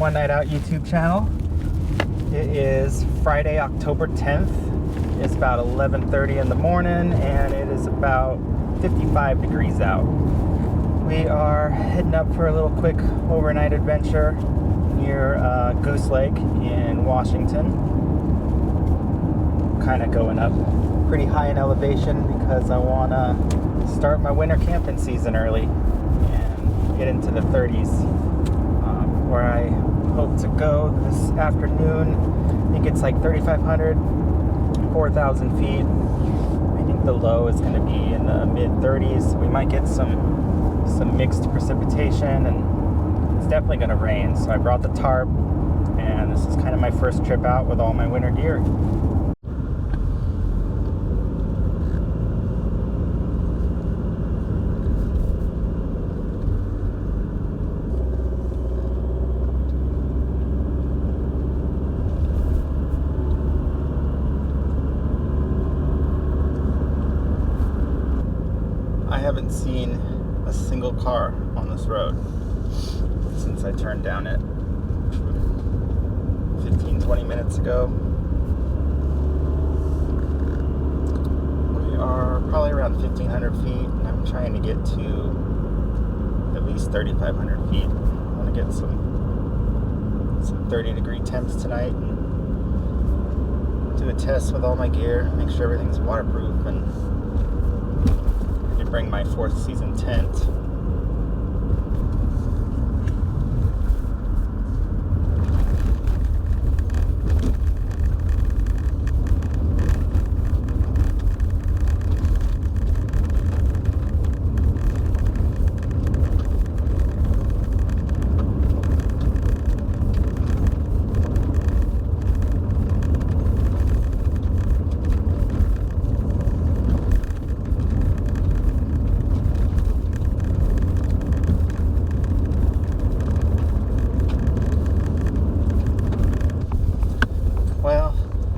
One Night Out YouTube channel. It is Friday, October 10th. It's about 11:30 in the morning and it is about 55 degrees out. We are heading up for a little quick overnight adventure near Goose Lake in Washington. Kind of going up pretty high in elevation because I want to start my winter camping season early and get into the 30s. Where I hope to go this afternoon, I think it's like 3,500, 4,000 feet. I think the low is going to be in the mid 30s. We might get some mixed precipitation, and it's definitely going to rain. So I brought the tarp, and this is kind of my first trip out with all my winter gear. I haven't seen a single car on this road since I turned down it 15-20 minutes ago. We are probably around 1,500 feet, and I'm trying to get to at least 3,500 feet. I want to get some 30-degree temps tonight and do a test with all my gear, make sure everything's waterproof, and bring my 4th season tent.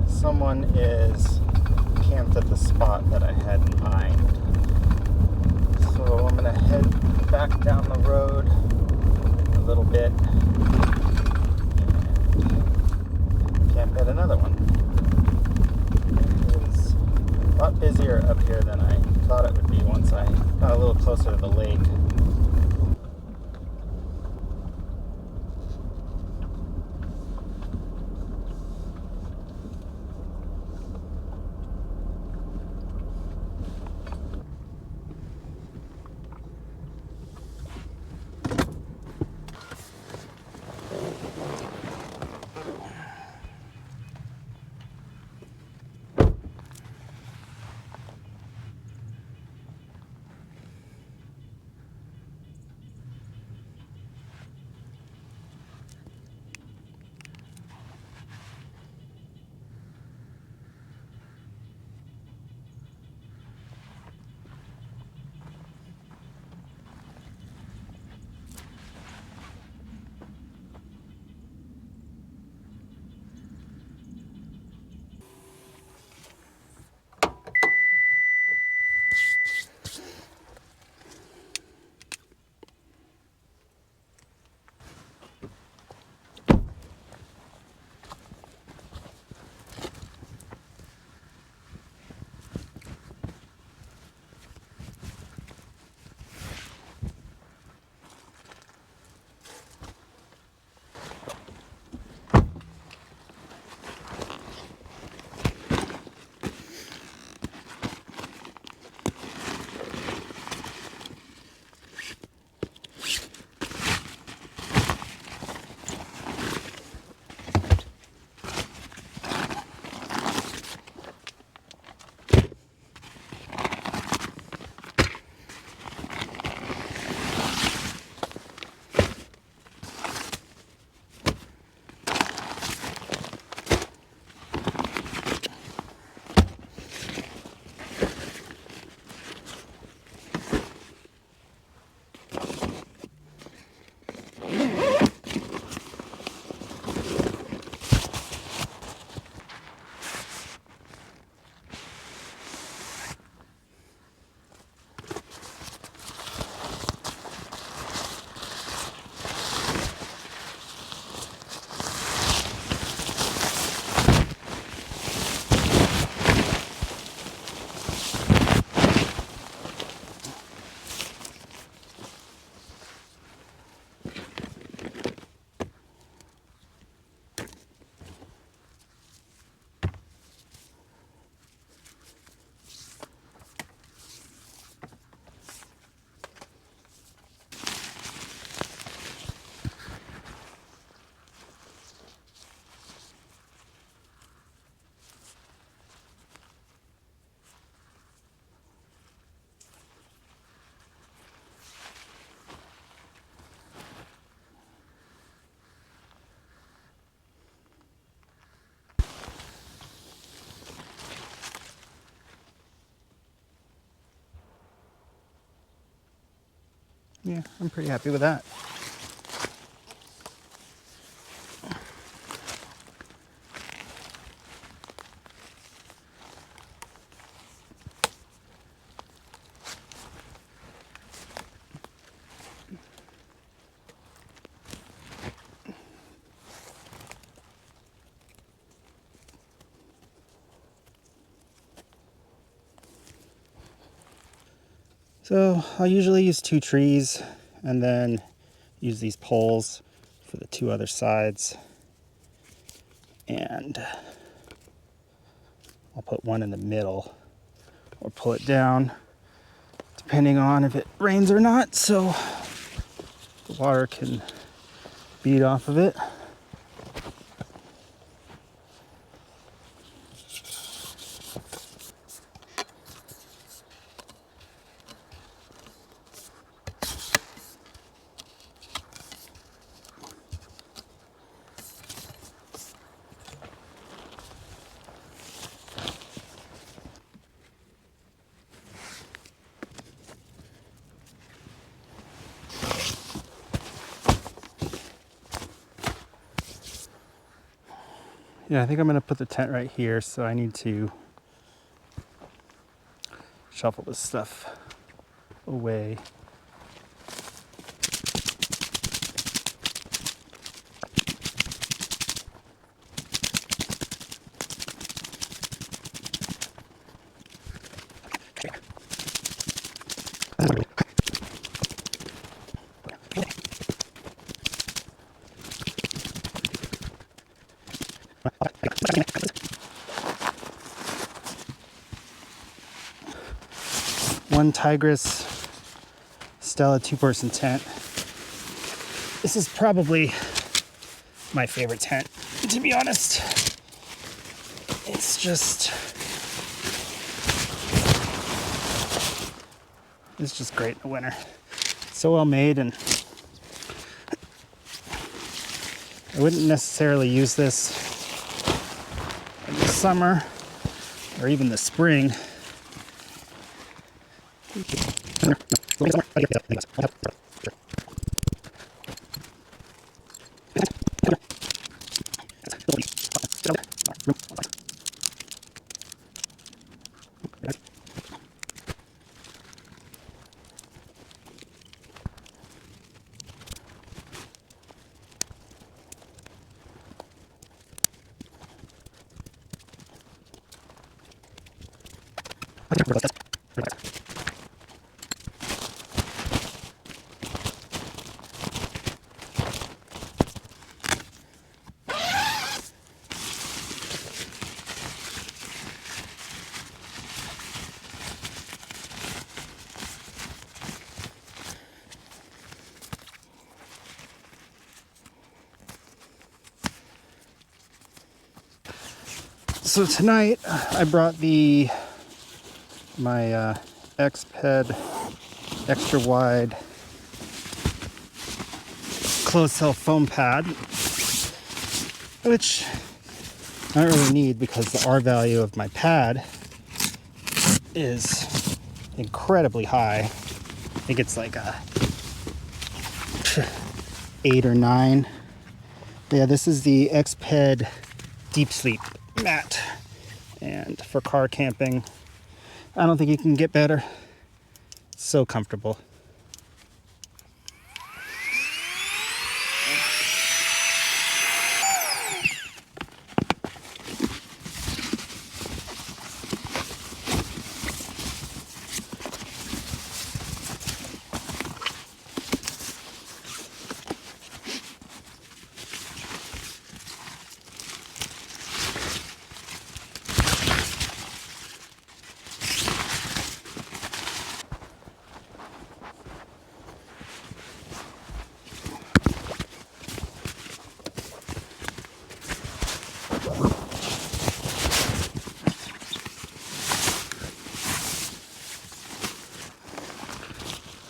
Someone is camped at the spot that I had in mind. So I'm going to head back down the road a little bit and camp at another one. It is a lot busier up here than I thought it would be once I got a little closer to the lake. yeah, I'm pretty happy with that. So I'll usually use 2 trees and then use these poles for the 2 other sides. And I'll put one in the middle or pull it down depending on if it rains or not, so the water can bead off of it. Yeah, I think I'm going to put the tent right here, so I need to shuffle this stuff away. OneTigris Stella 2-person tent. This is probably my favorite tent, to be honest. It's just great in the winter. So well made, and I wouldn't necessarily use this in the summer or even the spring. So tonight I brought my Exped extra wide closed cell foam pad, which I don't really need because the R value of my pad is incredibly high. I think it's like a 8 or 9. But yeah, this is the Exped deep sleep mat, and for car camping, I don't think you can get better. It's so comfortable.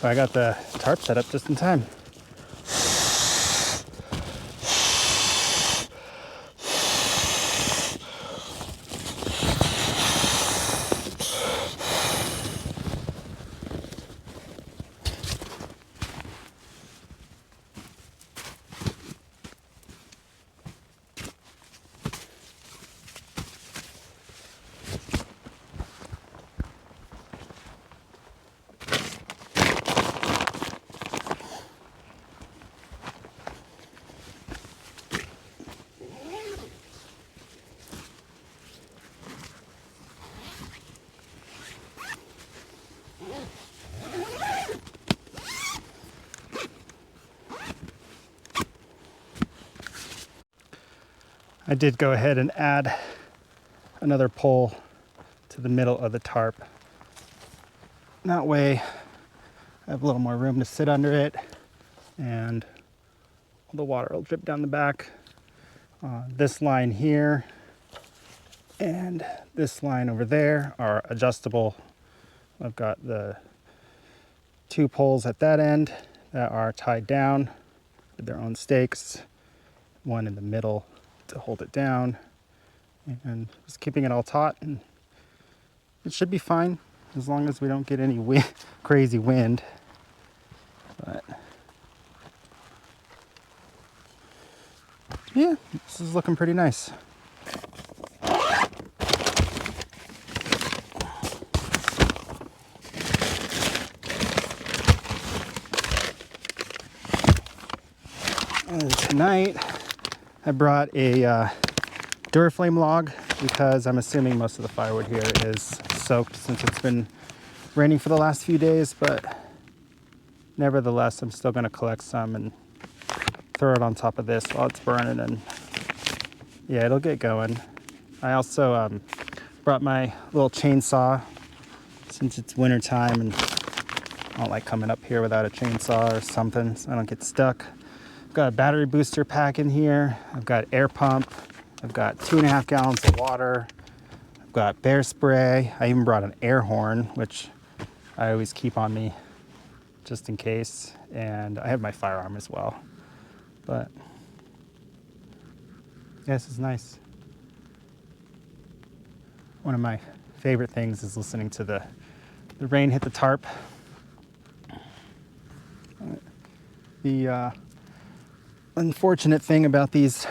I got the tarp set up just in time. I did go ahead and add another pole to the middle of the tarp. That way I have a little more room to sit under it, and the water will drip down the back. This line here and this line over there are adjustable. I've got the 2 poles at that end that are tied down with their own stakes, one in the middle to hold it down, and just keeping it all taut, and it should be fine as long as we don't get any crazy wind. But yeah, this is looking pretty nice. And tonight I brought a Duraflame log because I'm assuming most of the firewood here is soaked since it's been raining for the last few days, but nevertheless I'm still going to collect some and throw it on top of this while it's burning, and yeah, it'll get going. I also brought my little chainsaw since it's winter time and I don't like coming up here without a chainsaw or something so I don't get stuck. I've got a battery booster pack in here. I've got air pump. I've got 2.5 gallons of water. I've got bear spray. I even brought an air horn, which I always keep on me just in case. And I have my firearm as well. But yeah, this is nice. One of my favorite things is listening to the rain hit the tarp. The unfortunate thing about these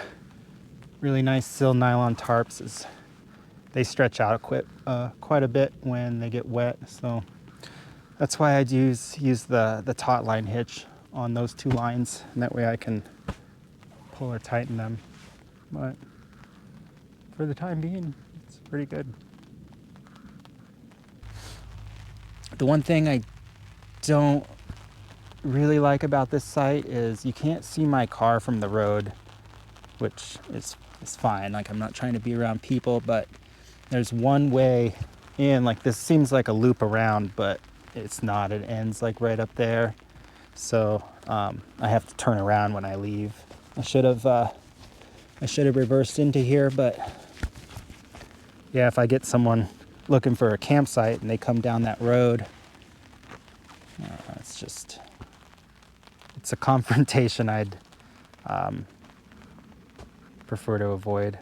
really nice sill nylon tarps is they stretch out quite a bit when they get wet. So that's why I use the taut line hitch on those 2 lines, and that way I can pull or tighten them. But for the time being, it's pretty good. The one thing I don't really like about this site is you can't see my car from the road, which is fine. Like, I'm not trying to be around people, but there's one way in. Like, this seems like a loop around, but it's not. It ends like right up there. So I have to turn around when I leave. I should have reversed into here, but yeah, if I get someone looking for a campsite and they come down that road, it's a confrontation I'd prefer to avoid.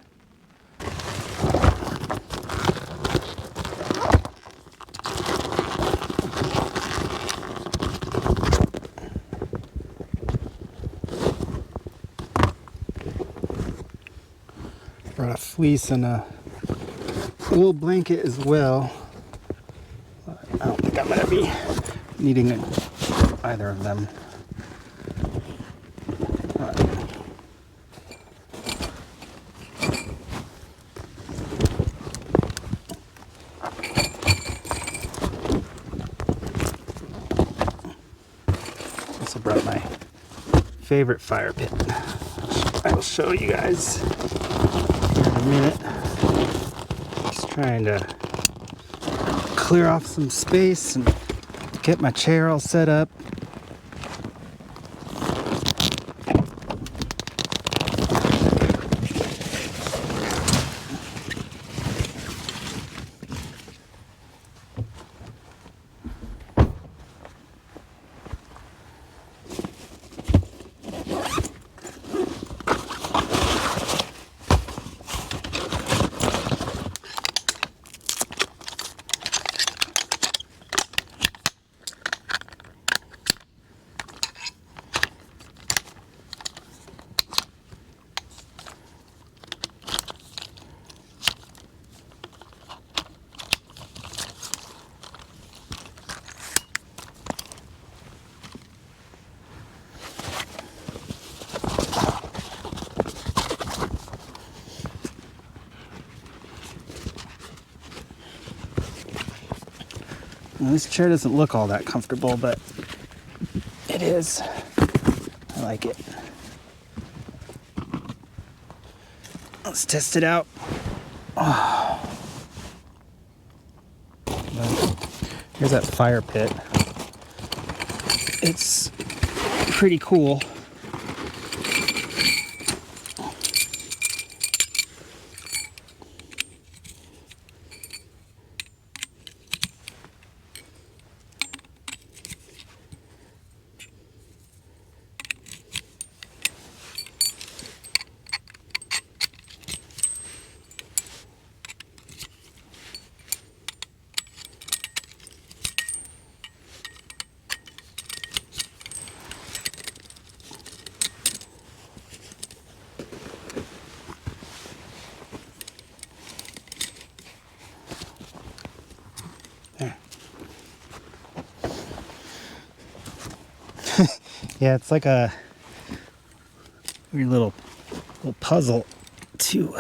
Brought a fleece and a wool blanket as well. I don't think I'm going to be needing either of them. Also brought my favorite fire pit. I will show you guys in a minute. Just trying to clear off some space and get my chair all set up. Well, this chair doesn't look all that comfortable, but it is. I like it. Let's test it out. Oh. Here's that fire pit. It's pretty cool. Yeah, it's like a weird little puzzle to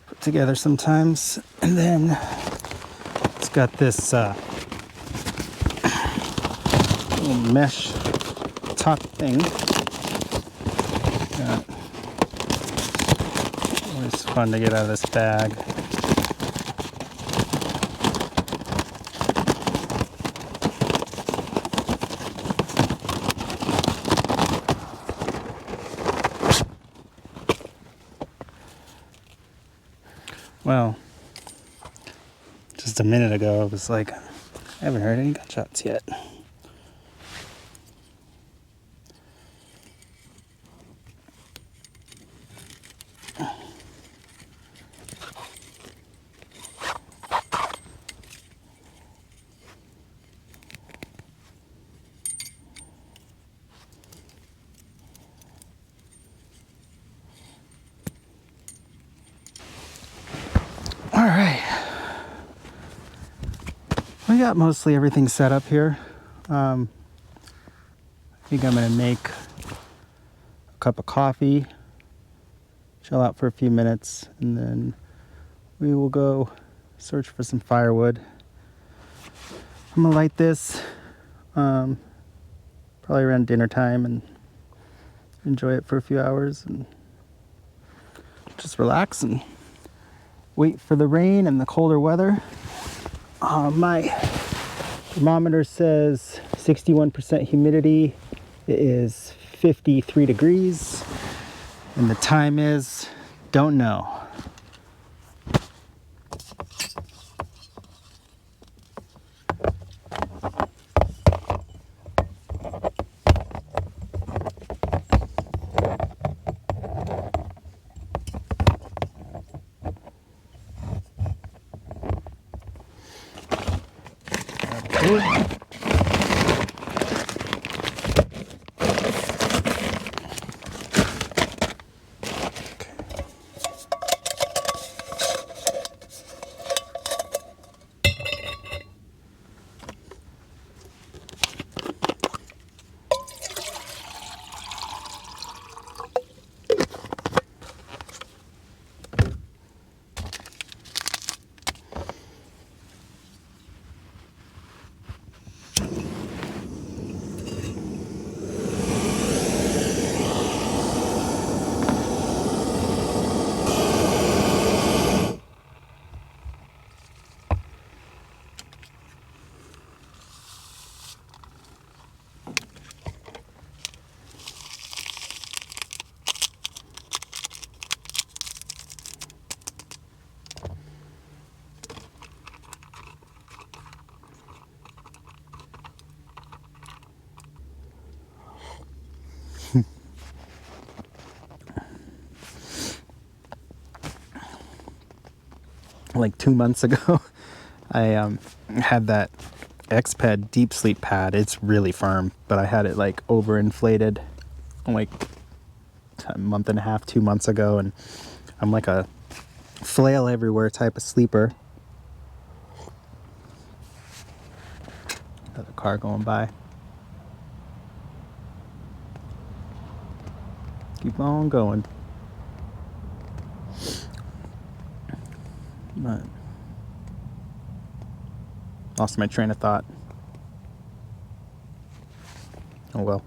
put together sometimes. And then it's got this little mesh top thing. Always fun to get out of this bag. Well, just a minute ago, I was like, I haven't heard any gunshots yet. All right, we got mostly everything set up here. I think I'm gonna make a cup of coffee, chill out for a few minutes, and then we will go search for some firewood. I'm gonna light this probably around dinner time and enjoy it for a few hours and just relax and wait for the rain and the colder weather. My thermometer says 61% humidity. It is 53 degrees. And the time is, don't know. Like 2 months ago, I had that Exped deep sleep pad. It's really firm, but I had it like overinflated like a month and a half, 2 months ago, and I'm like a flail everywhere type of sleeper. Got a car going by. Keep on going. But lost my train of thought. Oh well.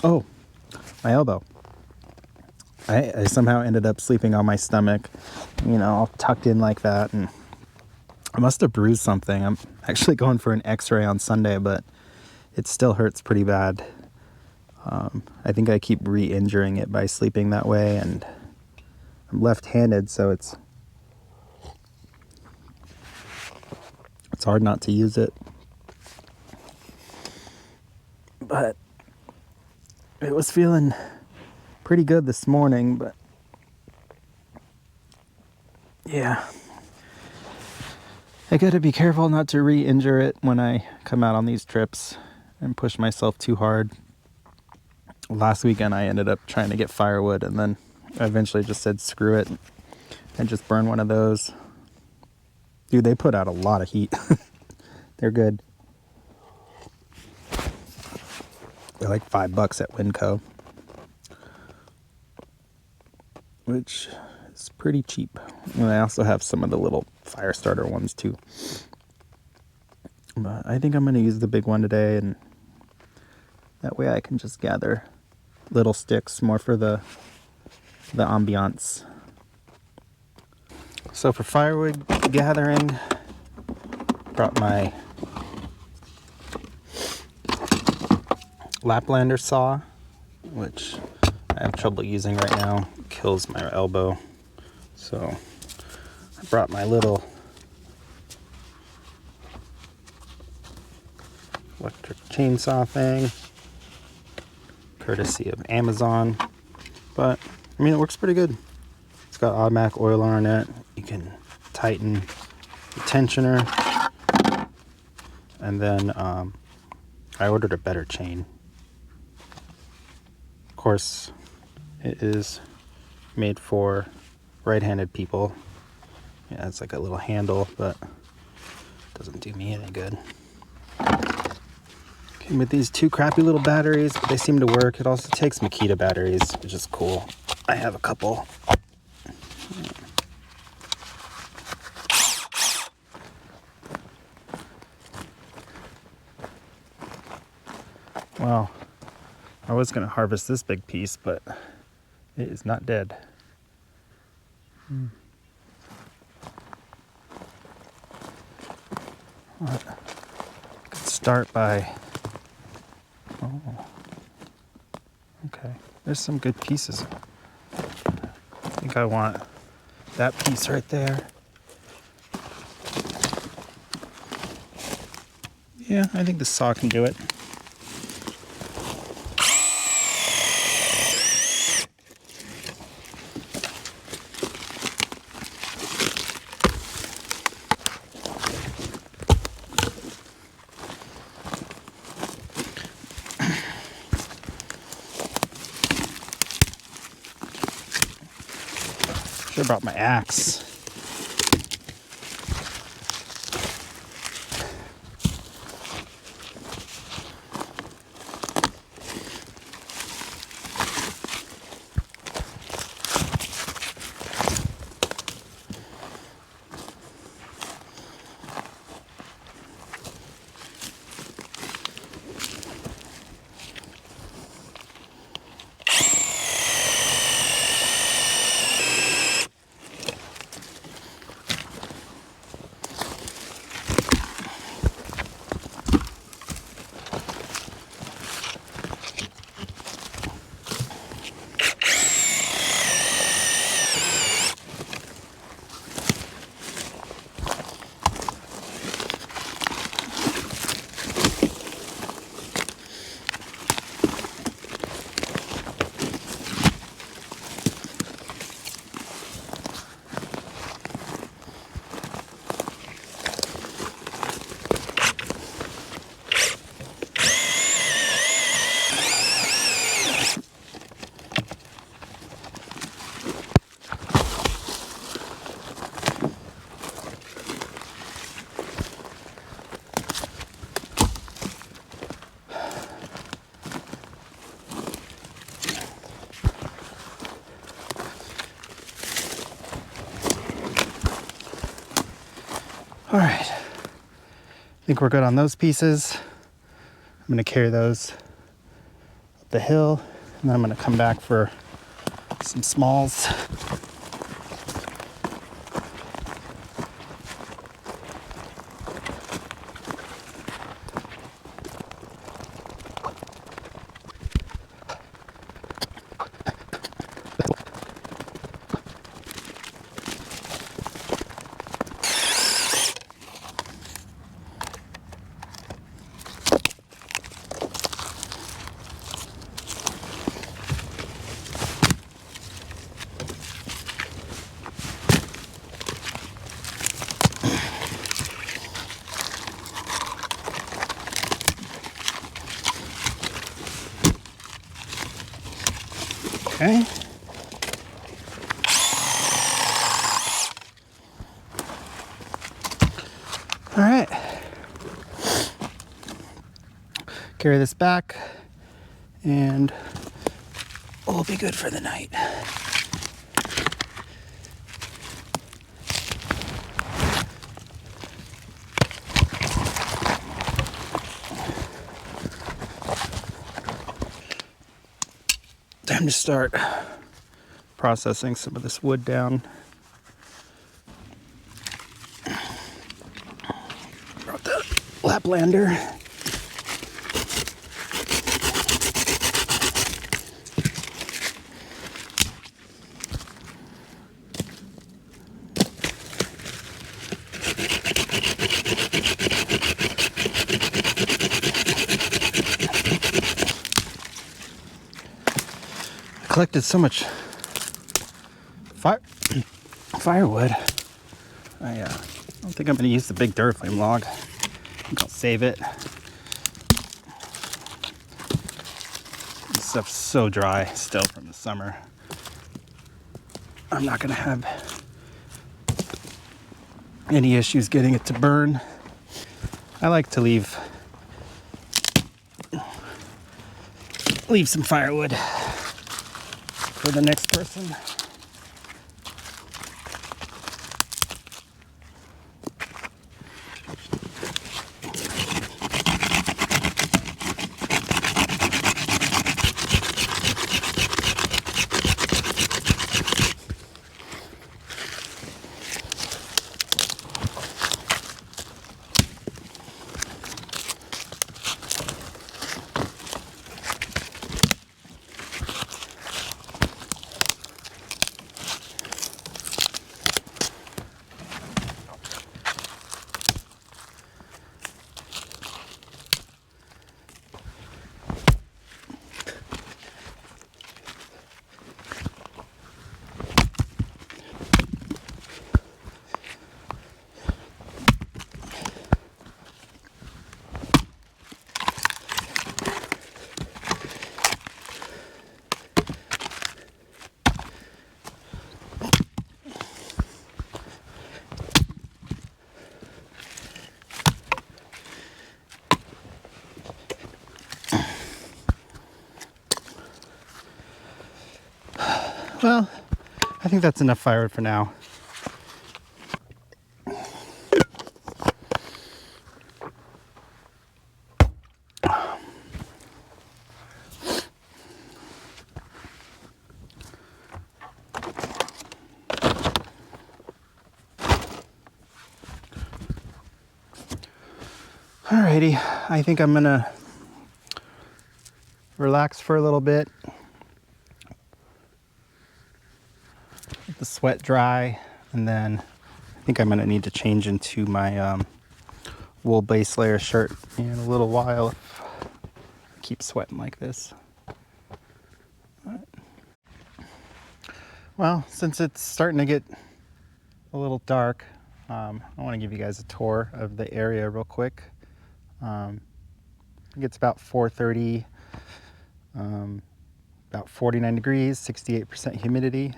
Oh, my elbow. I somehow ended up sleeping on my stomach, you know, all tucked in like that, and I must have bruised something. I'm actually going for an x-ray on Sunday, but it still hurts pretty bad. I think I keep re-injuring it by sleeping that way, and I'm left-handed, so it's hard not to use it. But it was feeling pretty good this morning, but yeah. I gotta be careful not to re-injure it when I come out on these trips and push myself too hard. Last weekend I ended up trying to get firewood, and then I eventually just said screw it and just burn one of those. Dude, they put out a lot of heat. They're good. They're like $5 at Winco, which is pretty cheap. And I also have some of the little fire starter ones too. But I think I'm going to use the big one today, and that way I can just gather little sticks more for the ambiance. So for firewood gathering, brought my Laplander saw, which I have trouble using right now. It kills my elbow. So I brought my little electric chainsaw thing, courtesy of Amazon. But I mean, it works pretty good. It's got automatic oil on it. You can tighten the tensioner, and then I ordered a better chain. Of course, it is made for right-handed people. Yeah, it's like a little handle, but it doesn't do me any good. Came with these two crappy little batteries, but they seem to work. It also takes Makita batteries, which is cool. I have a couple. Well, I was going to harvest this big piece, but it is not dead. I could start by... Oh, okay. There's some good pieces. I think I want that piece right there. Yeah, I think the saw can do it. Should have brought my axe. All right, I think we're good on those pieces. I'm gonna carry those up the hill, and then I'm going to come back for some smalls. Okay. All right. Carry this back and we'll be good for the night. Time to start processing some of this wood down. Brought the Laplander. Collected so much firewood. I don't think I'm going to use the big Duraflame log. I think I'll save it. This stuff's so dry still from the summer. I'm not going to have any issues getting it to burn. I like to leave some firewood for the next person. Well, I think that's enough firewood for now. Alrighty, I think I'm gonna relax for a little bit. Let the sweat dry, and then I think I'm gonna need to change into my wool base layer shirt in a little while if I keep sweating like this. Well, since it's starting to get a little dark, I want to give you guys a tour of the area real quick. I think it's about 4:30, about 49 degrees, 68% humidity.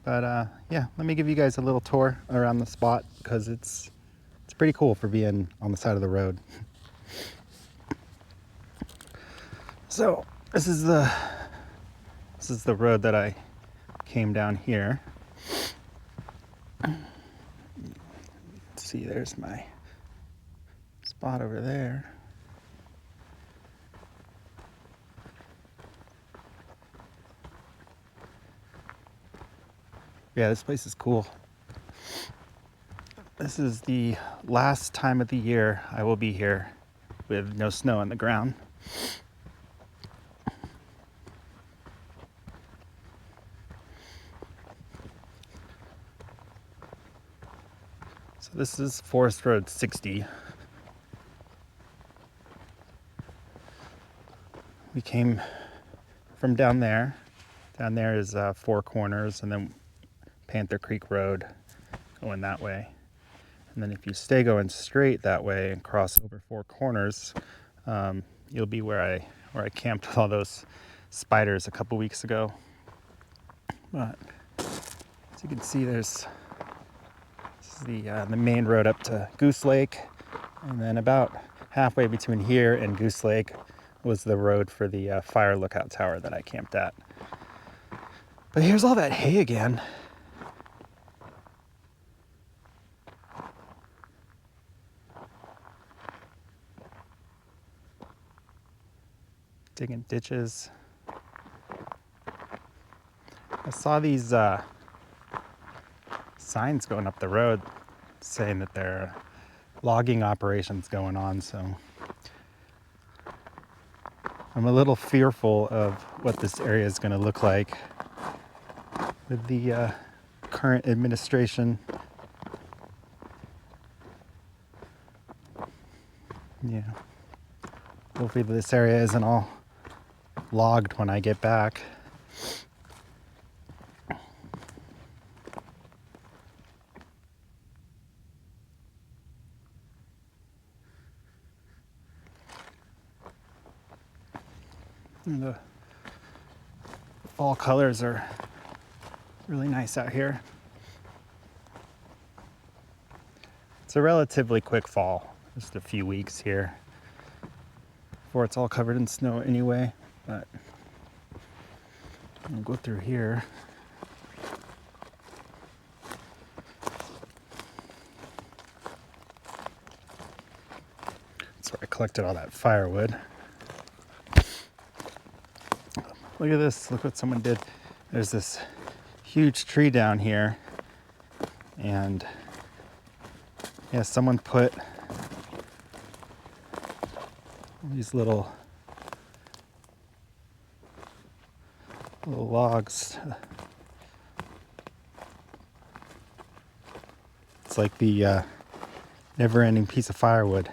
But yeah, let me give you guys a little tour around the spot because it's pretty cool for being on the side of the road. So this is the road that I came down here. See, there's my spot over there. Yeah, this place is cool. This is the last time of the year I will be here with no snow on the ground. So this is Forest Road 60. We came from down there. Down there is Four Corners, and then Panther Creek Road going that way. And then if you stay going straight that way and cross over Four Corners, you'll be where I camped with all those spiders a couple weeks ago. But as you can see, this is the main road up to Goose Lake, and then about halfway between here and Goose Lake was the road for the fire lookout tower that I camped at. But here's all that hay again. Digging ditches. I saw these signs going up the road saying that there are logging operations going on, so I'm a little fearful of what this area is going to look like with the current administration. Yeah. Hopefully this area isn't all logged when I get back. And the fall colors are really nice out here. It's a relatively quick fall, just a few weeks here before it's all covered in snow anyway, but I'll go through here. That's where I collected all that firewood. Look at this, look what someone did. There's this huge tree down here, and yeah, someone put these little logs. It's like the never-ending piece of firewood.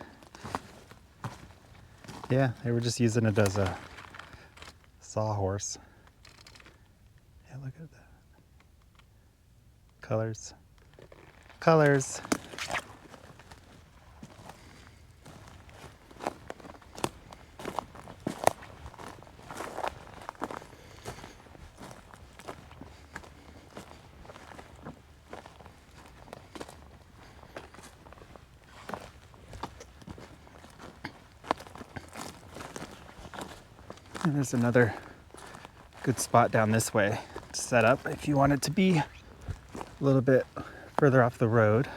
Yeah, they were just using it as a sawhorse. Yeah, look at that. Colors. Colors. And there's another good spot down this way to set up if you want it to be a little bit further off the road.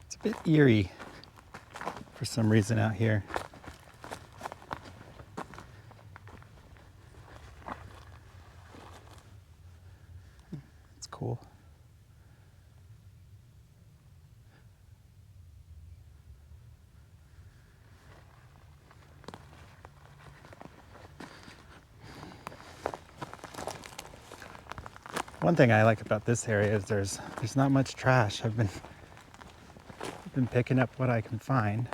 It's a bit eerie for some reason out here. It's cool. One thing I like about this area is there's not much trash. I've been picking up what I can find.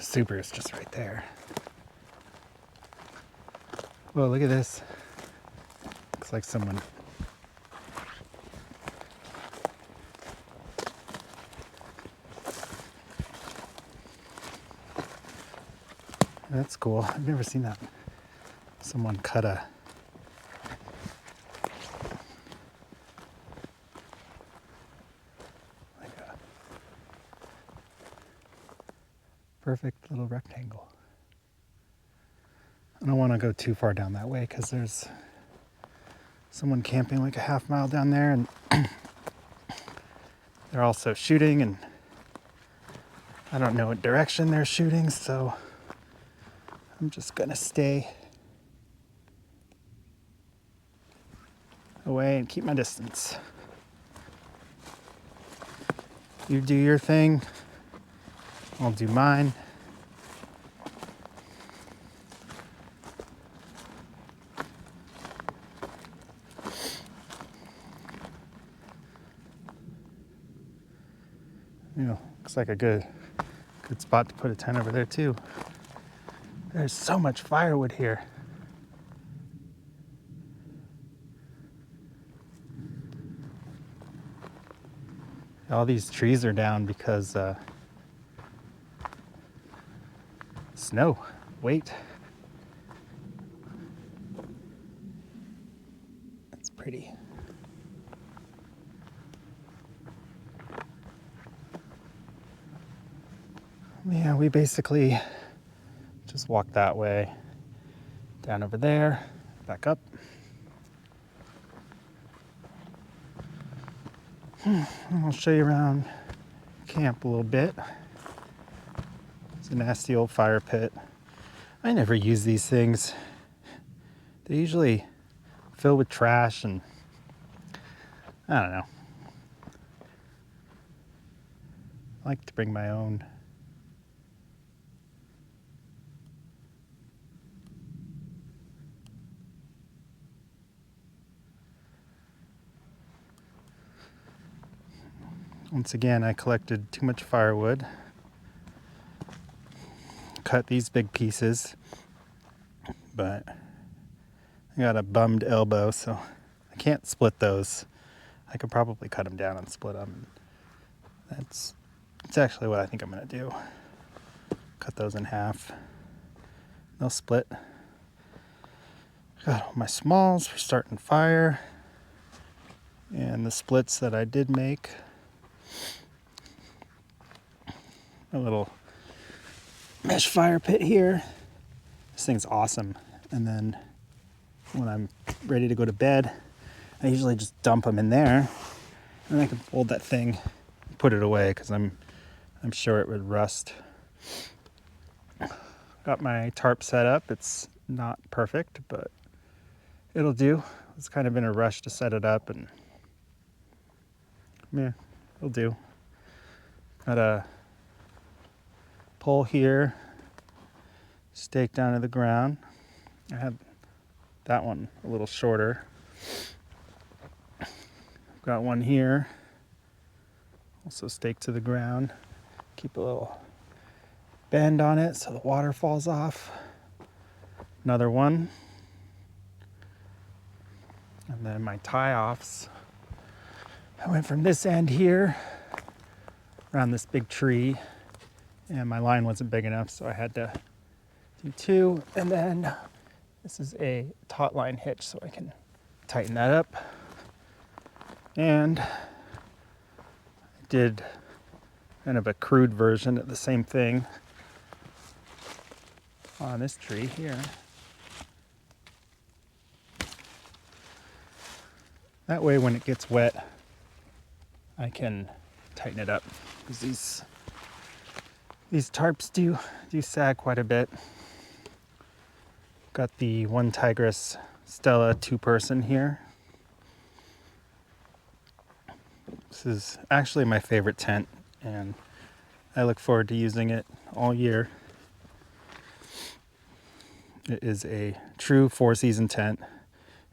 super is just right there. Whoa, look at this. Looks like someone. That's cool. I've never seen that. Someone cut a perfect little rectangle. I don't want to go too far down that way because there's someone camping like a half mile down there, and they're also shooting, and I don't know what direction they're shooting, so I'm just gonna stay away and keep my distance. You do your thing, I'll do mine. You know, looks like a good spot to put a tent over there too. There's so much firewood here. All these trees are down because snow. Wait. That's pretty. Yeah, we basically just walk that way, down over there, back up. I'll show you around camp a little bit. It's a nasty old fire pit. I never use these things. They usually fill with trash and I don't know. I like to bring my own. Once again, I collected too much firewood. Cut these big pieces, but I got a bummed elbow, so I can't split those. I could probably cut them down and split them. That's actually what I think I'm gonna do. Cut those in half. They'll split. Got all my smalls for starting fire, and the splits that I did make. A little mesh fire pit here. This thing's awesome. And then when I'm ready to go to bed, I usually just dump them in there, and I can fold that thing and put it away because I'm sure it would rust. Got my tarp set up. It's not perfect, but it'll do. It's kind of in a rush to set it up, and yeah, it'll do. Got a pole here, stake down to the ground. I had that one a little shorter. Got one here, also staked to the ground. Keep a little bend on it so the water falls off. Another one. And then my tie-offs. I went from this end here around this big tree, and my line wasn't big enough, so I had to do two. And then this is a taut line hitch, so I can tighten that up. And I did kind of a crude version of the same thing on this tree here. That way when it gets wet, I can tighten it up, because these tarps do sag quite a bit. Got the OneTigris Stella 2-person here. This is actually my favorite tent, and I look forward to using it all year. It is a true 4-season tent.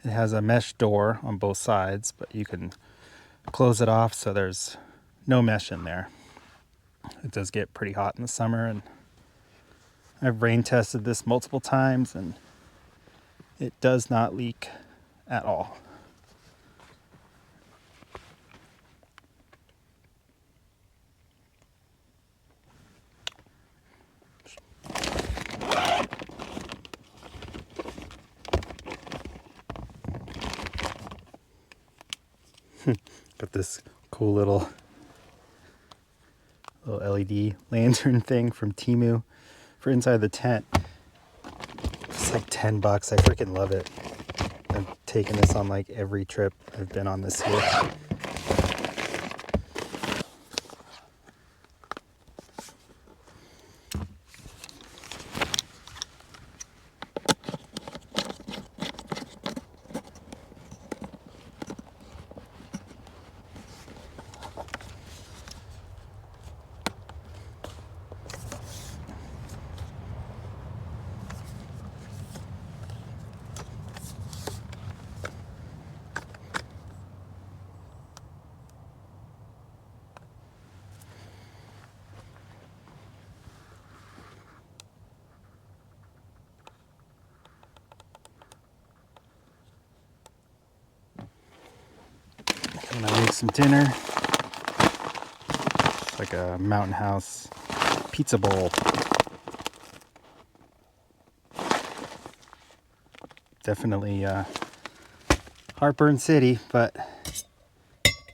It has a mesh door on both sides, but you can close it off so there's no mesh in there. It does get pretty hot in the summer, and I've rain tested this multiple times and it does not leak at all. Got this cool little LED lantern thing from Temu for inside the tent. It's like $10. I freaking love it. I've taken this on like every trip I've been on this year. When I make some dinner, it's like a Mountain House pizza bowl. Definitely heartburn city, but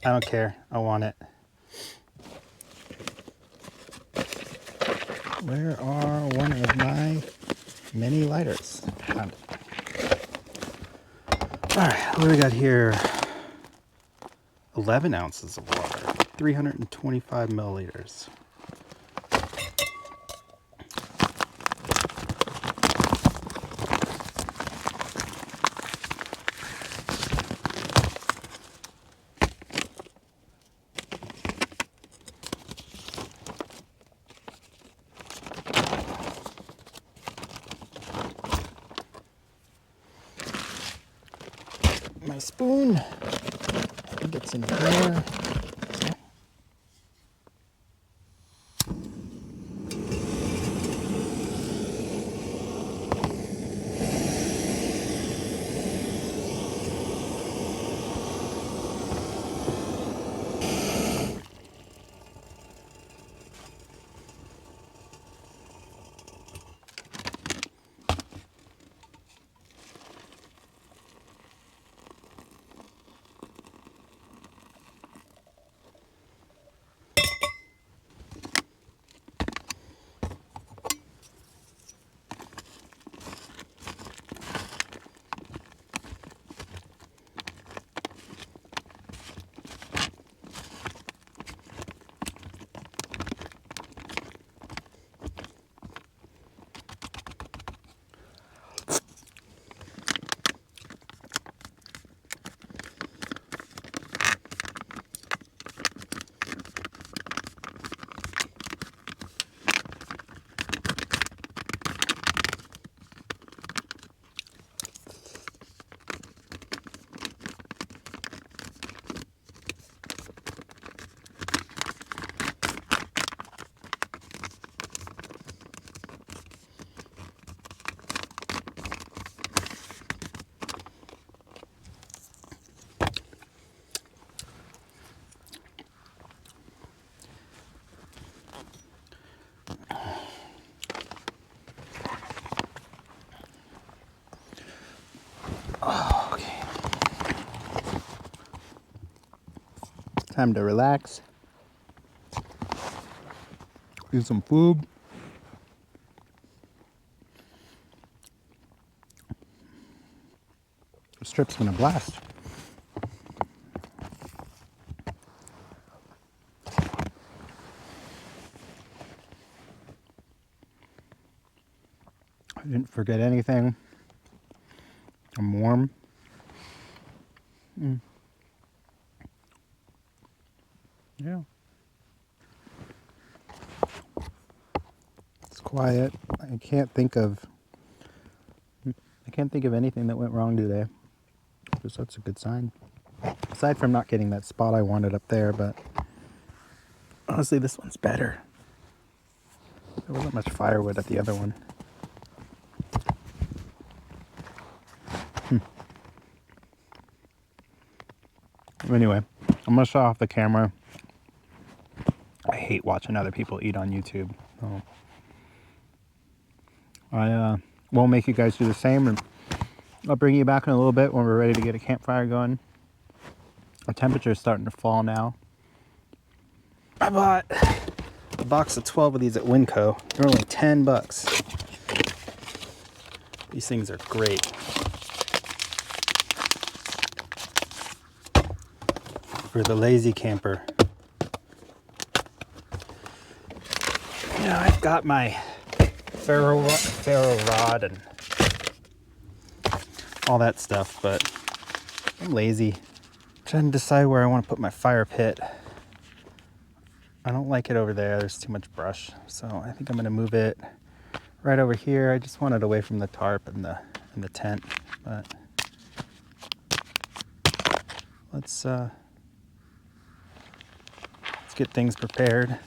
I don't care. I want it. Where are one of my many lighters? Found it. All right, what do we got here? 11 ounces of water, 325 milliliters. My spoon, I think it's in here. Time to relax. Eat some food. This trip's been a blast. I didn't forget anything. I'm warm. Yeah. It's quiet. I can't think of anything that went wrong today. So that's a good sign. Aside from not getting that spot I wanted up there, but honestly this one's better. There wasn't much firewood at the other one. Anyway, I'm gonna shut off the camera. I hate watching other people eat on YouTube. So I won't make you guys do the same, and I'll bring you back in a little bit when we're ready to get a campfire going. The temperature is starting to fall now. I bought a box of 12 of these at Winco. They're only $10. These things are great. For the lazy camper. You know, I've got my ferro rod and all that stuff, but I'm lazy. I'm trying to decide where I want to put my fire pit. I don't like it over there. There's too much brush. So I think I'm going to move it right over here. I just want it away from the tarp and the tent. But let's get things prepared.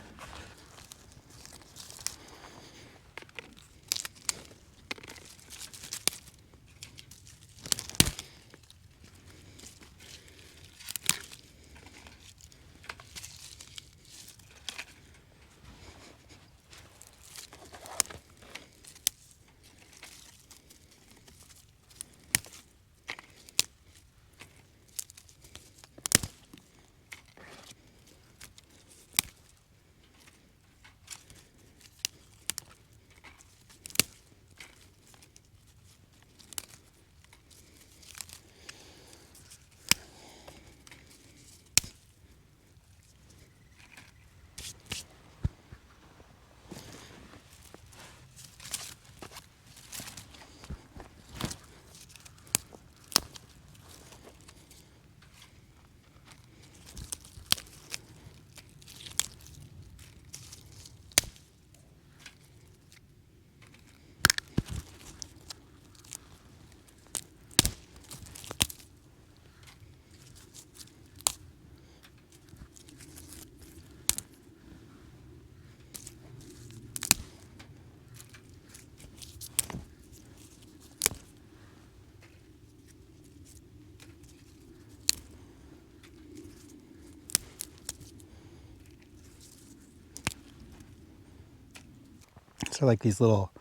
So like these little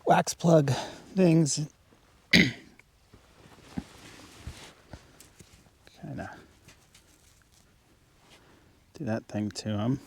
wax plug things. Kind of do that thing to them.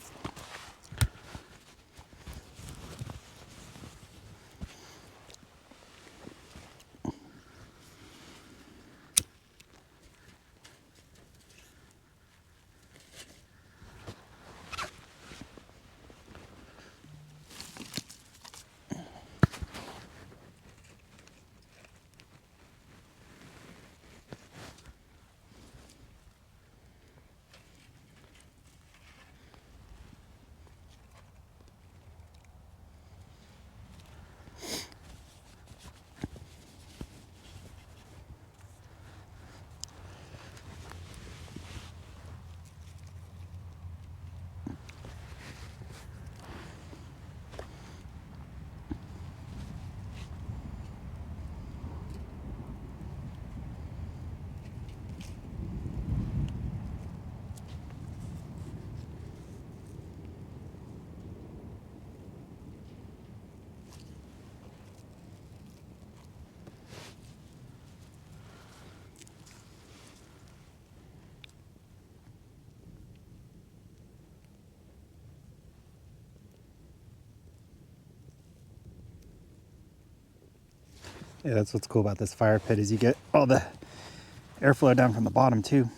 Yeah, that's what's cool about this fire pit is you get all the airflow down from the bottom too.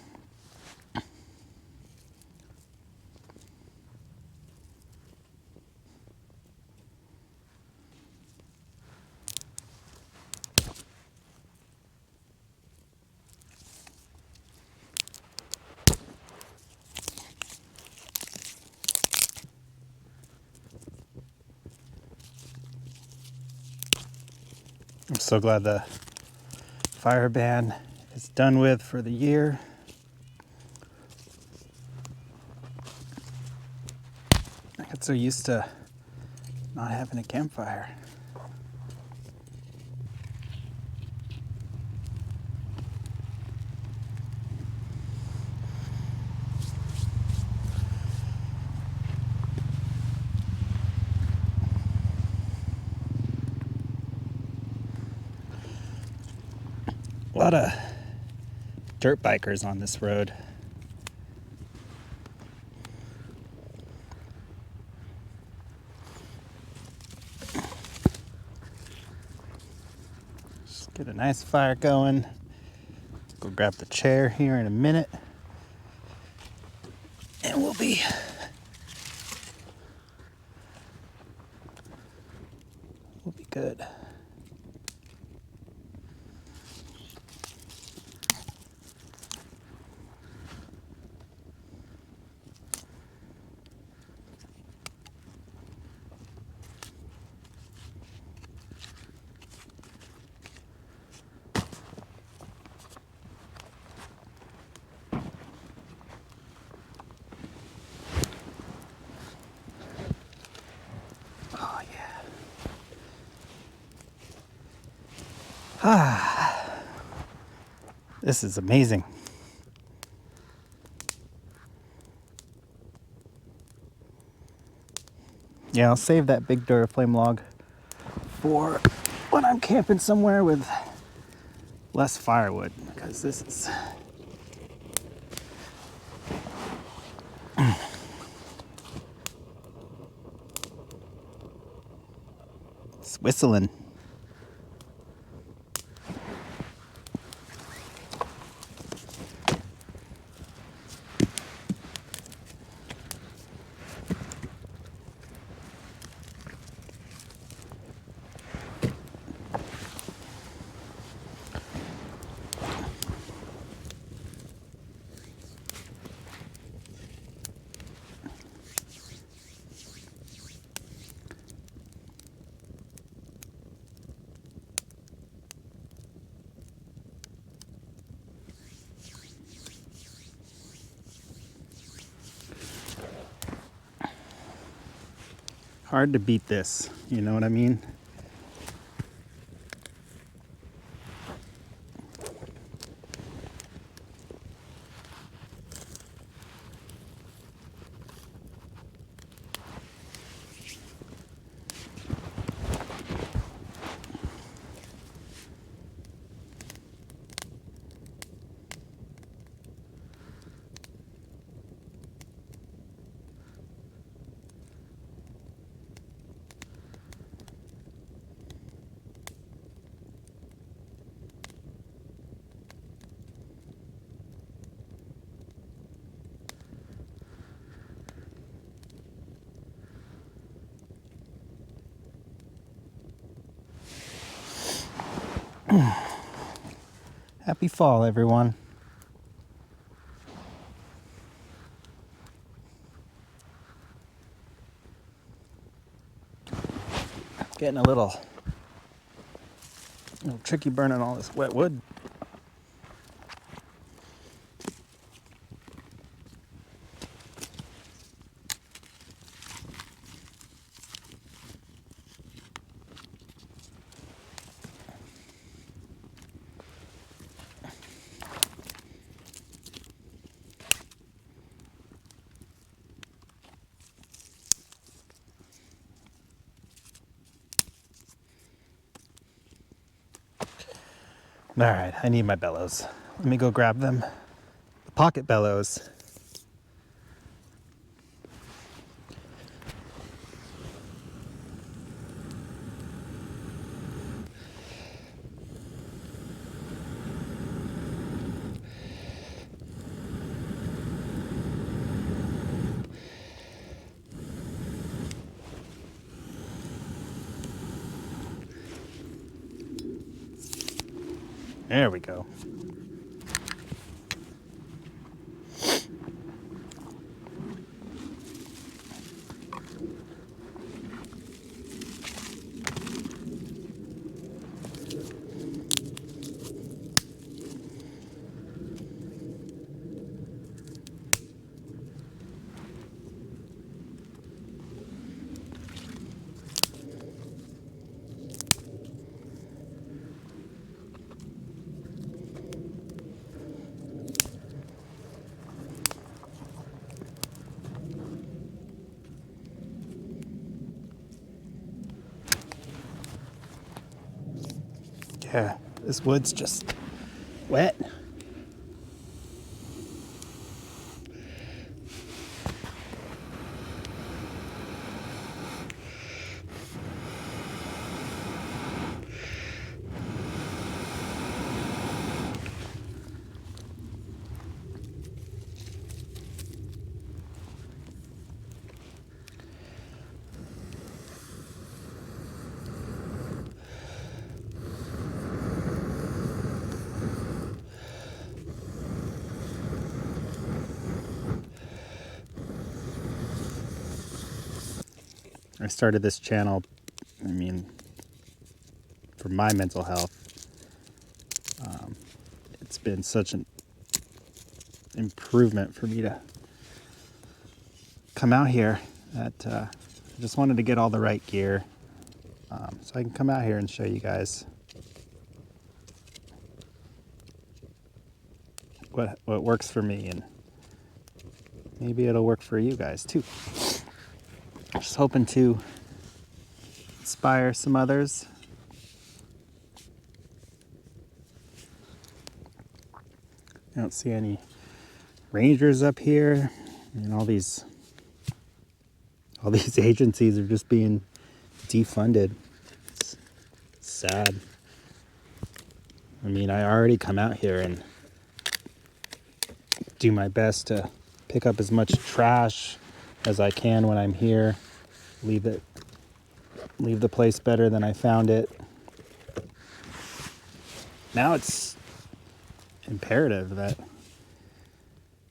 I'm so glad the fire ban is done with for the year. I got so used to not having a campfire. lot of dirt bikers on this road. Just get a nice fire going. Go grab the chair here in a minute. And we'll be good. This is amazing. Yeah, I'll save that big Duraflame log for when I'm camping somewhere with less firewood, because this is it's whistling. Hard to beat this, you know what I mean? Happy fall, everyone. Getting a little tricky burning all this wet wood. All right, I need my bellows. Let me go grab them. The pocket bellows. There we go. Yeah, this wood's just Wet. I started this channel, I mean, for my mental health. It's been such an improvement for me to come out here that I just wanted to get all the right gear so I can come out here and show you guys what works for me, and maybe it'll work for you guys too. Just hoping to inspire some others. I don't see any rangers up here, and all these agencies are just being defunded. It's sad. I mean, I already come out here and do my best to pick up as much trash as I can when I'm here. Leave the place better than I found it. Now it's imperative that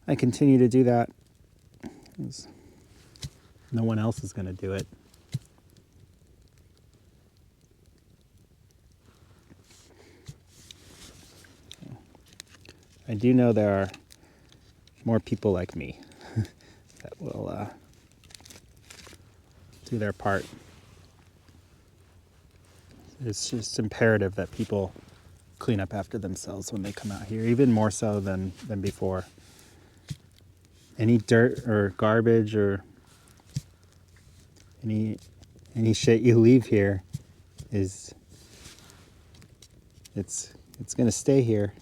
I continue to do that. No one else is going to do it. I do know there are more people like me that will do their part. It's just imperative that people clean up after themselves when they come out here, even more so than before. Any dirt or garbage or any shit you leave here it's gonna stay here.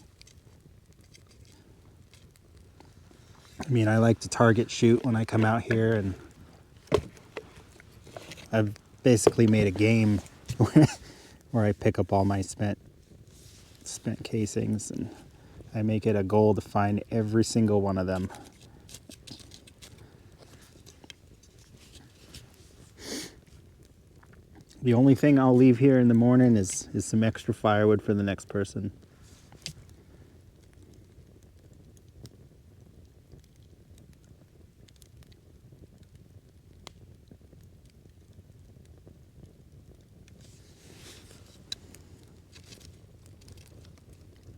I mean, I like to target shoot when I come out here, and I've basically made a game where I pick up all my spent casings, and I make it a goal to find every single one of them. The only thing I'll leave here in the morning is some extra firewood for the next person.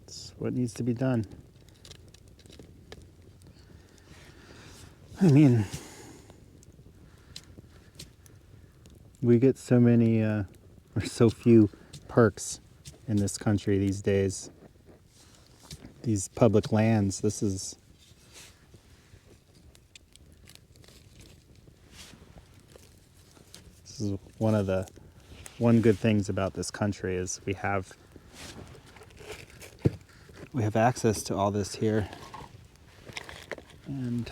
It's what needs to be done. I mean, we get so many, or so few perks in this country these days. These public lands, this is one good things about this country is we have access to all this here. And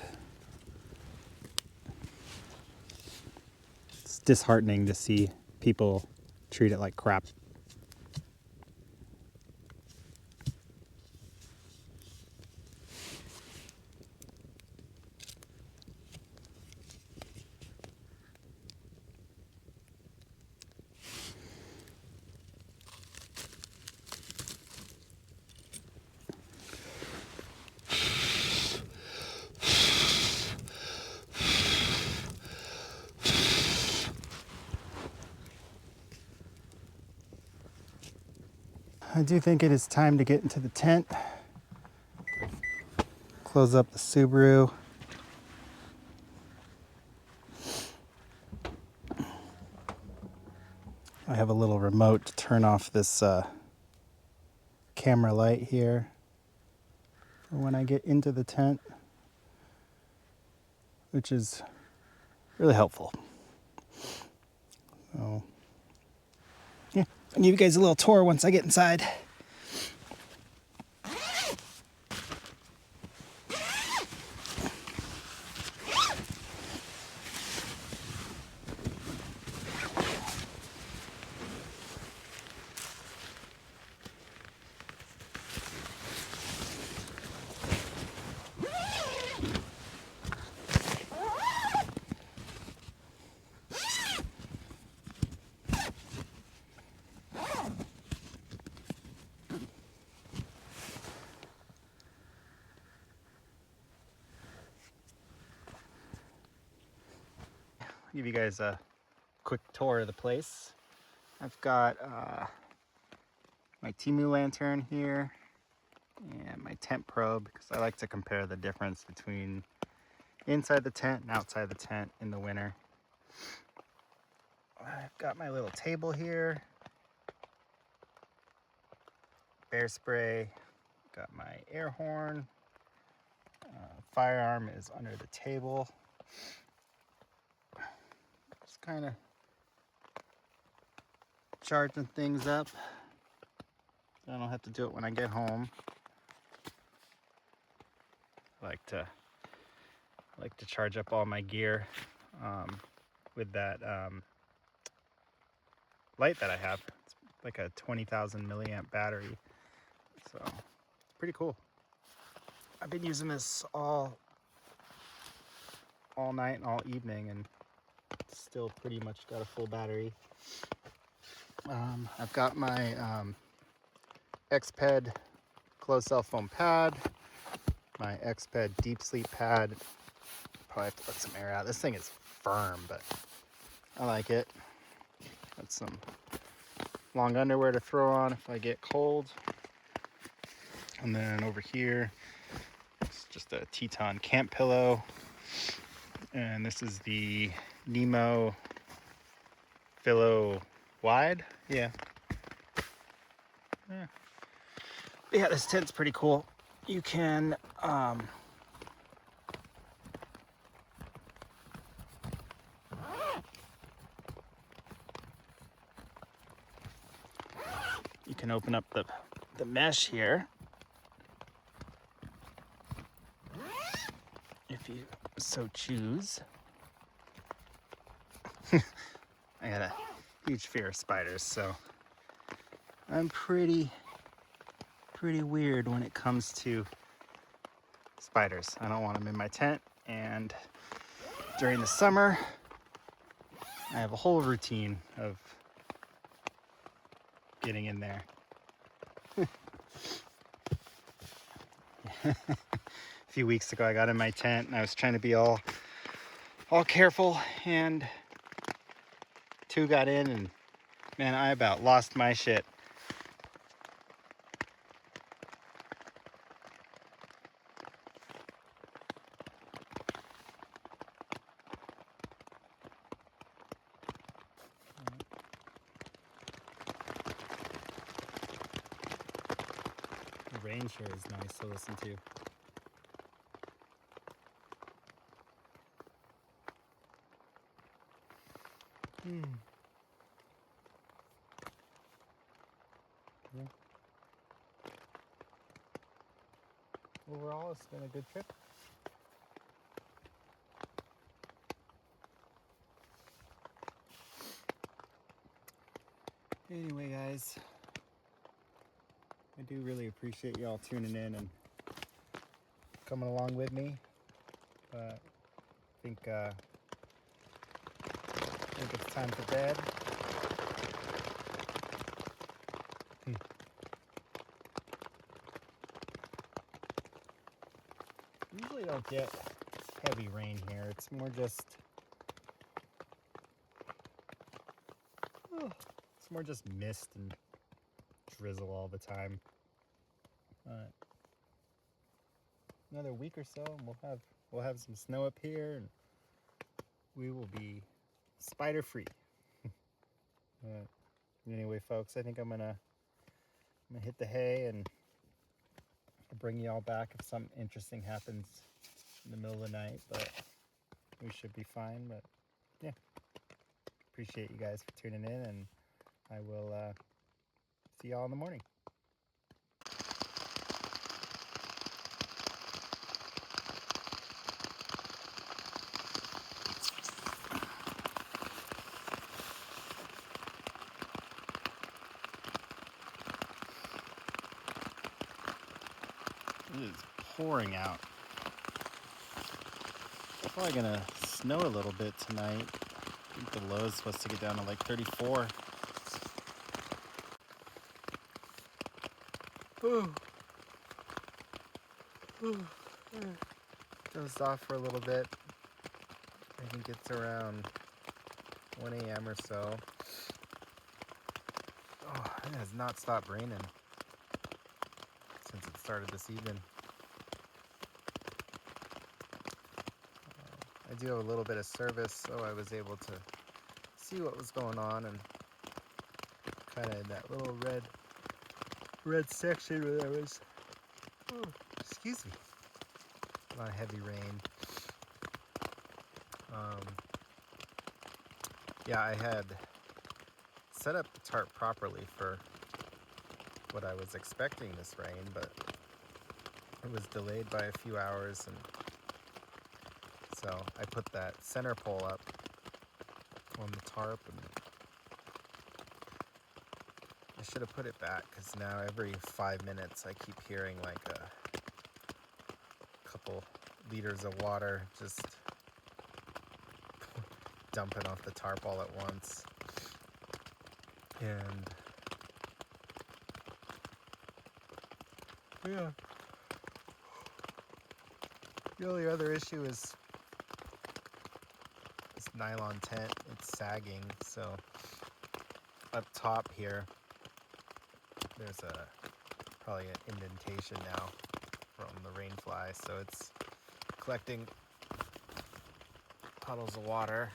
it's disheartening to see people treat it like crap. I do think it is time to get into the tent. Close up the Subaru. I have a little remote to turn off this camera light here for when I get into the tent, which is really helpful. So, yeah, I'll give you guys a little tour once I get inside. give you guys a quick tour of the place. I've got my Timu lantern here and my tent probe, because I like to compare the difference between inside the tent and outside the tent in the winter. I've got my little table here, bear spray, got my air horn, firearm is under the table. Just kind of charging things up so I don't have to do it when I get home. I like to charge up all my gear with that light that I have. It's like a 20,000 milliamp battery, so pretty cool. I've been using this all night and all evening, and still pretty much got a full battery. I've got my Exped closed cell foam pad, my Exped deep sleep pad. Probably have to let some air out. This thing is firm, but I like it. Got some long underwear to throw on if I get cold. And then over here, it's just a Teton camp pillow. And this is the Nemo Philo Wide. Yeah, this tent's pretty cool. You can open up the mesh here if you so choose. I got a huge fear of spiders, so I'm pretty weird when it comes to spiders. I don't want them in my tent, and during the summer I have a whole routine of getting in there. A few weeks ago I got in my tent and I was trying to be all careful, and two got in, and man, I about lost my shit. The rain sure is nice to listen to. Yeah. Overall, it's been a good trip. Anyway, guys, I do really appreciate y'all tuning in and coming along with me. I think it's time for bed. Usually don't get heavy rain here. It's more just mist and drizzle all the time. Another week or so and we'll have some snow up here, and we will be spider free. Anyway, folks, I think I'm gonna hit the hay, and I'll bring you all back if something interesting happens in the middle of the night, but we should be fine. But yeah, appreciate you guys for tuning in, and I will see y'all in the morning. It is pouring out. It's probably gonna snow a little bit tonight. I think the low is supposed to get down to like 34. Dozed off for a little bit. I think it's around 1 a.m. or so. Oh, it has not stopped raining since it started this evening. I do have a little bit of service, so I was able to see what was going on, and kind of in that little red section where there was, excuse me, a lot of heavy rain. Yeah, I had set up the tarp properly for what I was expecting this rain, but it was delayed by a few hours, and so I put that center pole up on the tarp, and I should have put it back, because now every 5 minutes I keep hearing like a couple liters of water just dumping off the tarp all at once. And yeah, the only other issue is this nylon tent. It's sagging, so up top here there's probably an indentation now from the rain fly, so it's collecting puddles of water,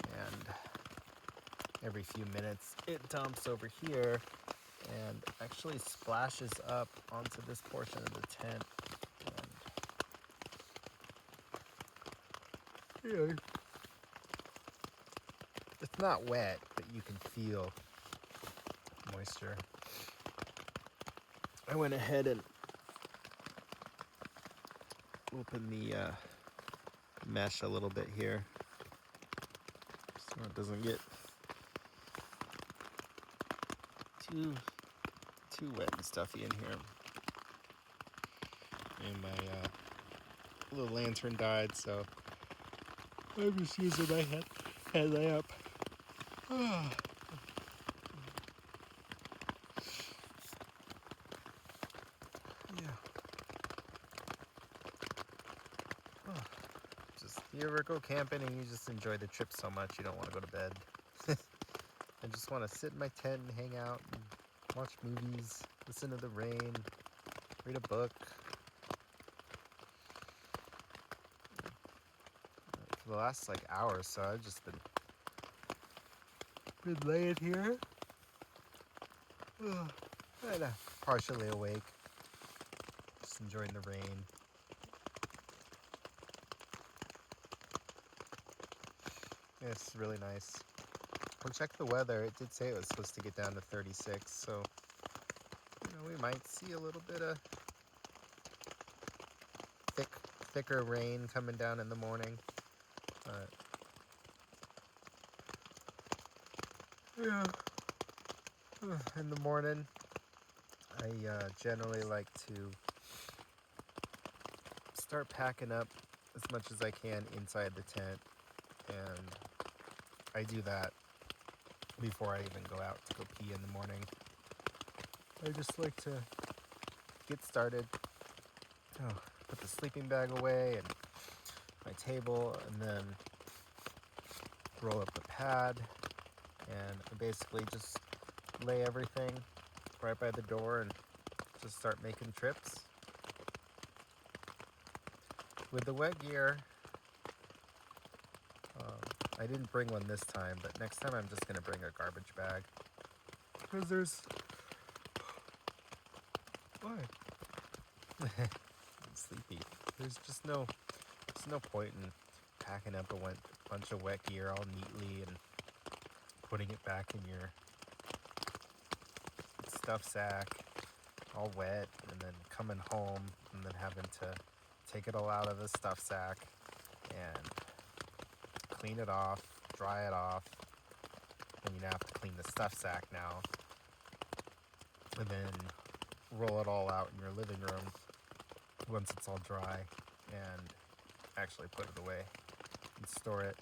and every few minutes it dumps over here and actually splashes up onto this portion of the tent. And, yeah, it's not wet, but you can feel moisture. I went ahead and opened the mesh a little bit here so it doesn't get too wet and stuffy in here. And my little lantern died, so I'm just using my headlamp. Yeah. Just, you ever go camping and you just enjoy the trip so much you don't want to go to bed? I just want to sit in my tent and hang out and watch movies, listen to the rain, read a book. For the last hour or so, I've just been laying here, kind of partially awake, just enjoying the rain. Yeah, it's really nice. We'll check the weather. It did say it was supposed to get down to 36, so we might see a little bit of thicker rain coming down in the morning. But yeah, in the morning, I generally like to start packing up as much as I can inside the tent, and I do that before I even go out to go pee in the morning. I just like to get started, put the sleeping bag away and my table, and then roll up the pad, and I basically just lay everything right by the door and just start making trips. With the wet gear, I didn't bring one this time, but next time I'm just going to bring a garbage bag. Because there's... Why? I'm sleepy. There's just no point in packing up a bunch of wet gear all neatly and putting it back in your stuff sack all wet, and then coming home and then having to take it all out of the stuff sack and clean it off, dry it off, and you now have to clean the stuff sack now, and then roll it all out in your living room once it's all dry, and actually put it away and store it.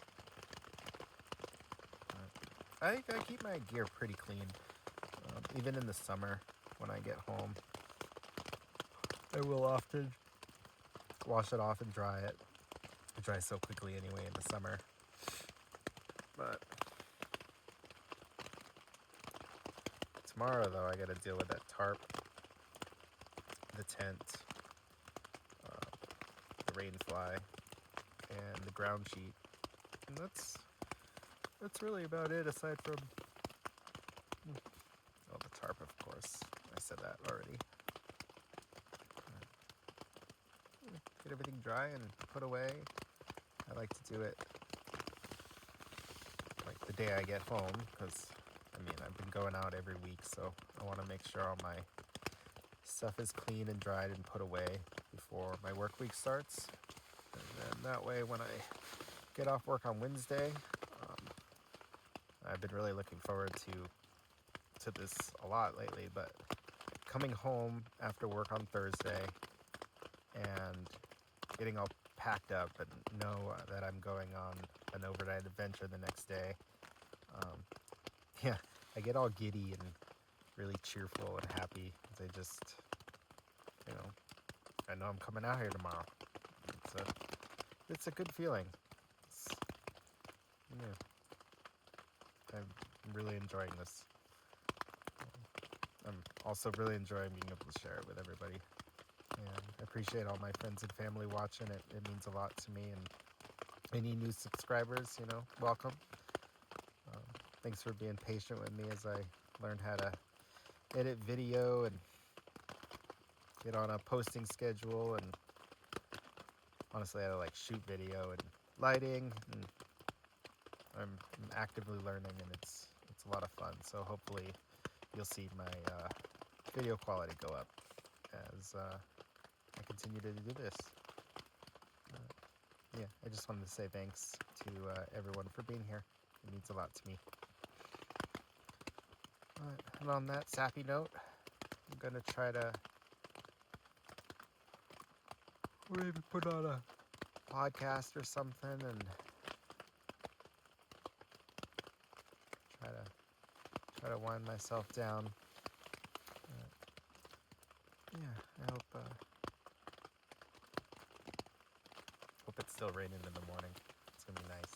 I think I keep my gear pretty clean, even in the summer when I get home. I will often wash it off and dry it. It dries so quickly anyway in the summer. But tomorrow, though, I got to deal with that tarp, the tent, the rainfly, and the ground sheet. And that's really about it, aside from the tarp, of course. I said that already. Get everything dry and put away. I like to do it like the day I get home, because I mean, I've been going out every week, so I want to make sure all my stuff is clean and dried and put away before my work week starts. And then that way, when I get off work on Wednesday, I've been really looking forward to this a lot lately, but coming home after work on Thursday and getting all packed up and know that I'm going on an overnight adventure the next day, yeah, I get all giddy and really cheerful and happy. I just, I know I'm coming out here tomorrow. It's a good feeling. I'm really enjoying this. I'm also really enjoying being able to share it with everybody. And I appreciate all my friends and family watching it. It means a lot to me. And any new subscribers, welcome. Thanks for being patient with me as I learn how to edit video and get on a posting schedule. And honestly, I like shoot video and lighting. And I'm actively learning, and it's a lot of fun. So hopefully you'll see my video quality go up as I continue to do this. I just wanted to say thanks to everyone for being here. It means a lot to me. And on that sappy note, I'm going to try to maybe put on a podcast or something and try to wind myself down. I hope it's still raining in the morning. It's gonna be nice.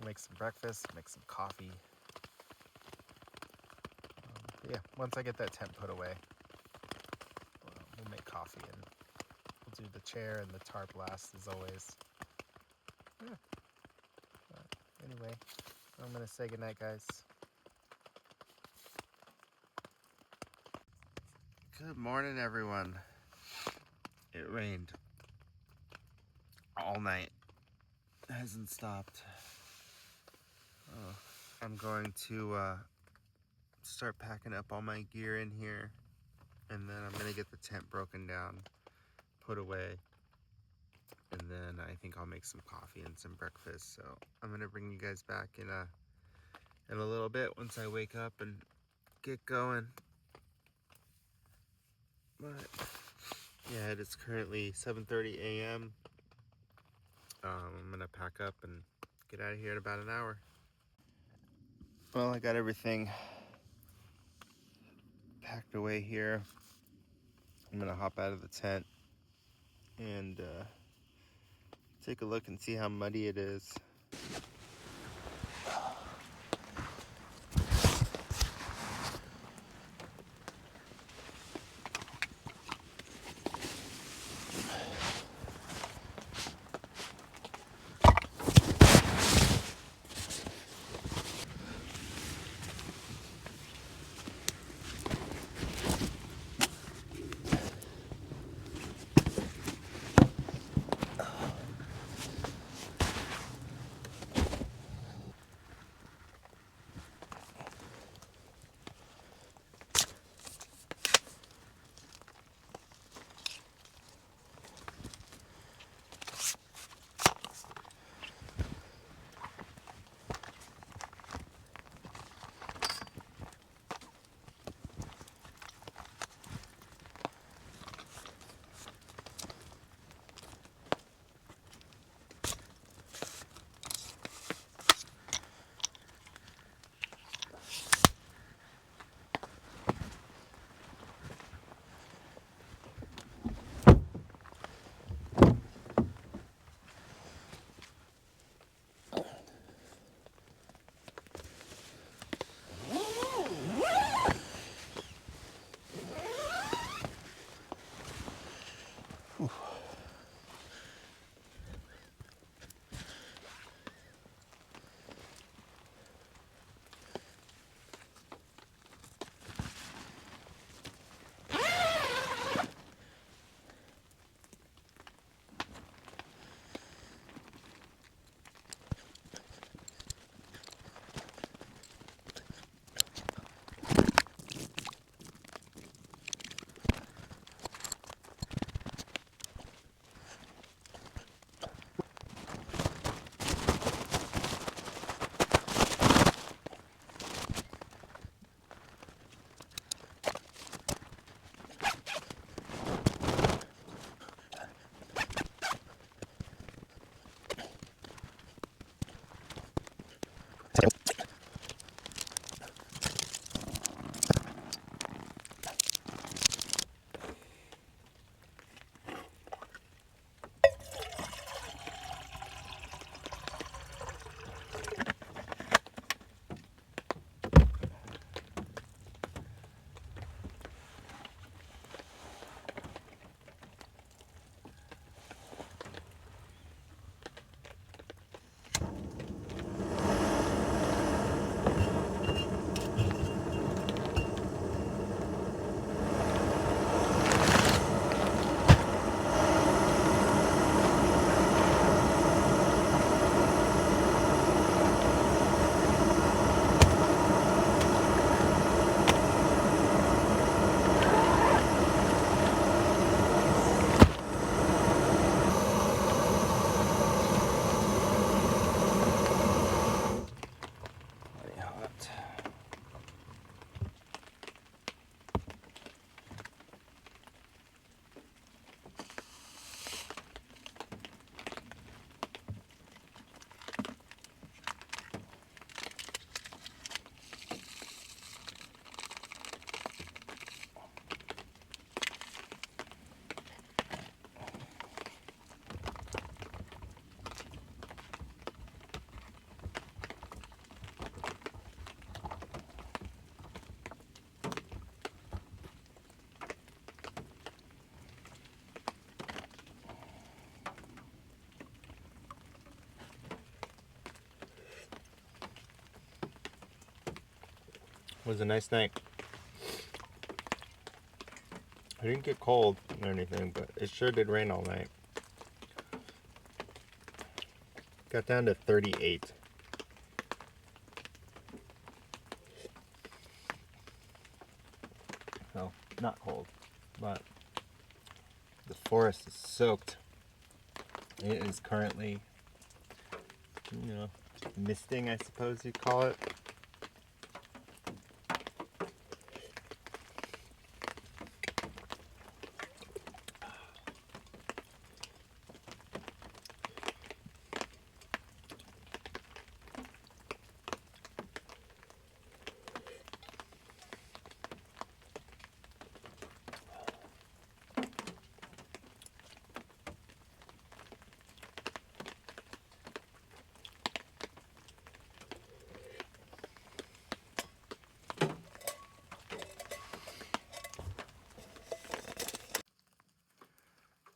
Make some breakfast, make some coffee. Once I get that tent put away, we'll make coffee and we'll do the chair and the tarp last as always. Anyway, I'm gonna say goodnight, guys. Good morning, everyone. It rained all night. It hasn't stopped. I'm going to start packing up all my gear in here, and then I'm going to get the tent broken down, put away, and then I think I'll make some coffee and some breakfast. So I'm going to bring you guys back in a little bit once I wake up and get going. But yeah, it is currently 7:30 a.m. I'm gonna pack up and get out of here in about an hour. Well, I got everything packed away here. I'm gonna hop out of the tent and take a look and see how muddy it is. was a nice night. I didn't get cold or anything, but it sure did rain all night. Got down to 38. So, not cold, but the forest is soaked. It is currently, misting, I suppose you'd call it.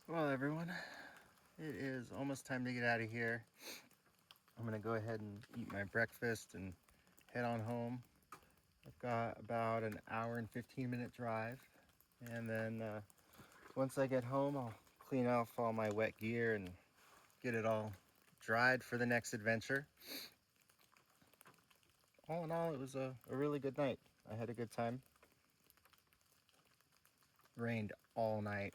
Well, everyone, it is almost time to get out of here. I'm gonna go ahead and eat my breakfast and head on home. I've got about an hour and 15-minute drive, and then once I get home, I'll clean off all my wet gear and get it all dried for the next adventure. All in all, it was a really good night. I had a good time. Rained all night,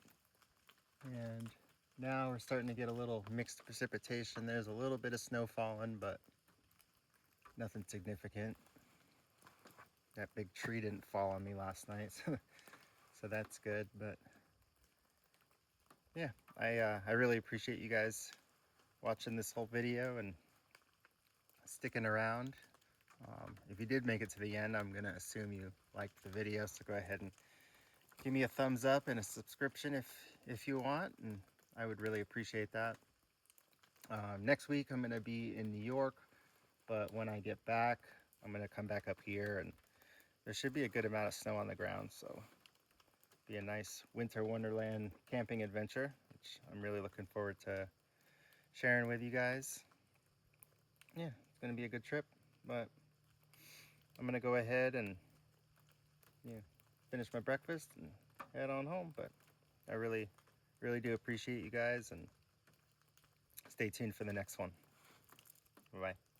and now we're starting to get a little mixed precipitation. There's a little bit of snow falling, but nothing significant. That big tree didn't fall on me last night, so that's good. But yeah, I really appreciate you guys watching this whole video and sticking around. If you did make it to the end, I'm gonna assume you liked the video, so go ahead and give me a thumbs up and a subscription if you want, and I would really appreciate that. Next week I'm gonna be in New York, but when I get back, I'm gonna come back up here, and there should be a good amount of snow on the ground, so be a nice winter wonderland camping adventure, which I'm really looking forward to sharing with you guys. Yeah, it's gonna be a good trip, but I'm gonna go ahead and finish my breakfast and head on home. But I really do appreciate you guys, and stay tuned for the next one. Bye bye.